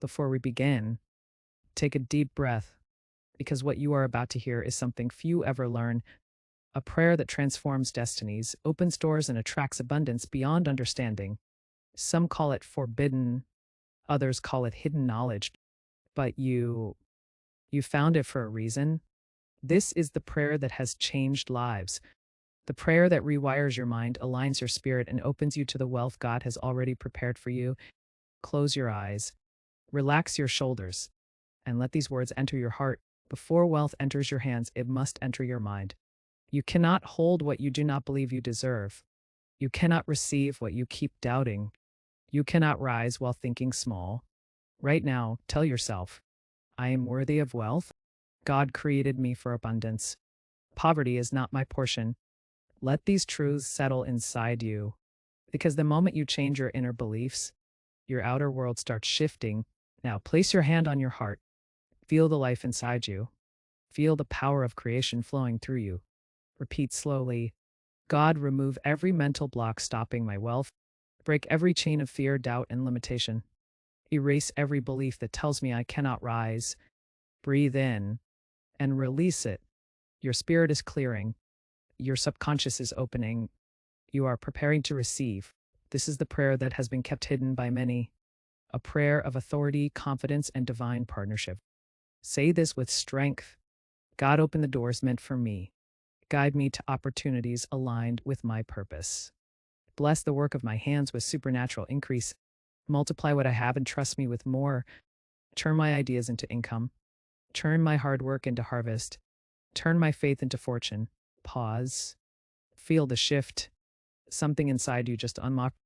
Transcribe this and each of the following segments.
Before we begin, take a deep breath because what you are about to hear is something few ever learn, a prayer that transforms destinies, opens doors, and attracts abundance beyond understanding. Some call it forbidden, others call it hidden knowledge, but you found it for a reason. This is the prayer that has changed lives. The prayer that rewires your mind, aligns your spirit, and opens you to the wealth God has already prepared for you. Close your eyes, relax your shoulders, and let these words enter your heart. Before wealth enters your hands, it must enter your mind. You cannot hold what you do not believe you deserve. You cannot receive what you keep doubting. You cannot rise while thinking small. Right now, tell yourself, I am worthy of wealth. God created me for abundance. Poverty is not my portion. Let these truths settle inside you, because the moment you change your inner beliefs, your outer world starts shifting. Now, place your hand on your heart. Feel the life inside you. Feel the power of creation flowing through you. Repeat slowly, God, remove every mental block stopping my wealth. Break every chain of fear, doubt, and limitation. Erase every belief that tells me I cannot rise. Breathe in and release it. Your spirit is clearing. Your subconscious is opening. You are preparing to receive. This is the prayer that has been kept hidden by many, a prayer of authority, confidence, and divine partnership. Say this with strength. God, open the doors meant for me. Guide me to opportunities aligned with my purpose. Bless the work of my hands with supernatural increase. Multiply what I have and trust me with more. Turn my ideas into income. Turn my hard work into harvest. Turn my faith into fortune. Pause. Feel the shift. Something inside you just unlocked.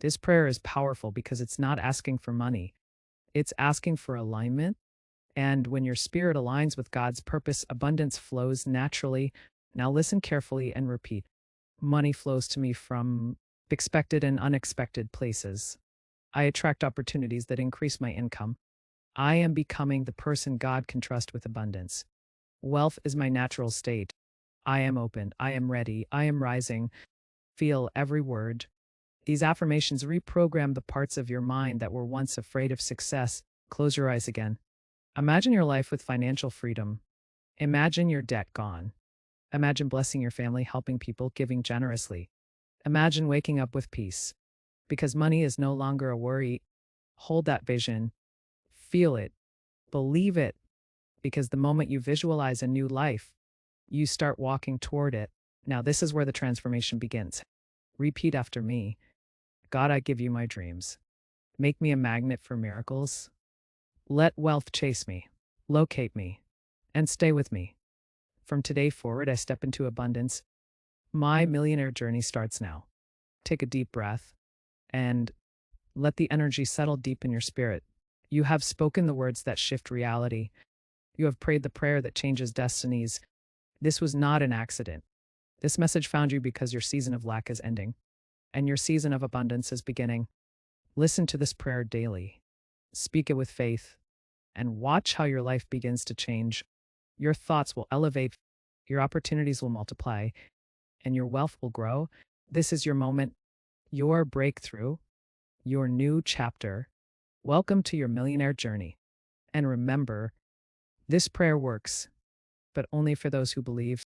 This prayer is powerful because it's not asking for money. It's asking for alignment. And when your spirit aligns with God's purpose, abundance flows naturally. Now listen carefully and repeat. Money flows to me from expected and unexpected places. I attract opportunities that increase my income. I am becoming the person God can trust with abundance. Wealth is my natural state. I am open. I am ready. I am rising. Feel every word. These affirmations reprogram the parts of your mind that were once afraid of success. Close your eyes again. Imagine your life with financial freedom. Imagine your debt gone. Imagine blessing your family, helping people, giving generously. Imagine waking up with peace. Because money is no longer a worry, hold that vision. Feel it. Believe it. Because the moment you visualize a new life, you start walking toward it. Now, this is where the transformation begins. Repeat after me. God, I give you my dreams. Make me a magnet for miracles. Let wealth chase me, locate me, and stay with me. From today forward, I step into abundance. My millionaire journey starts now. Take a deep breath and let the energy settle deep in your spirit. You have spoken the words that shift reality. You have prayed the prayer that changes destinies. This was not an accident. This message found you because your season of lack is ending, and your season of abundance is beginning. Listen to this prayer daily. Speak it with faith, and watch how your life begins to change. Your thoughts will elevate, your opportunities will multiply, and your wealth will grow. This is your moment, your breakthrough, your new chapter. Welcome to your millionaire journey. And remember, this prayer works, but only for those who believe.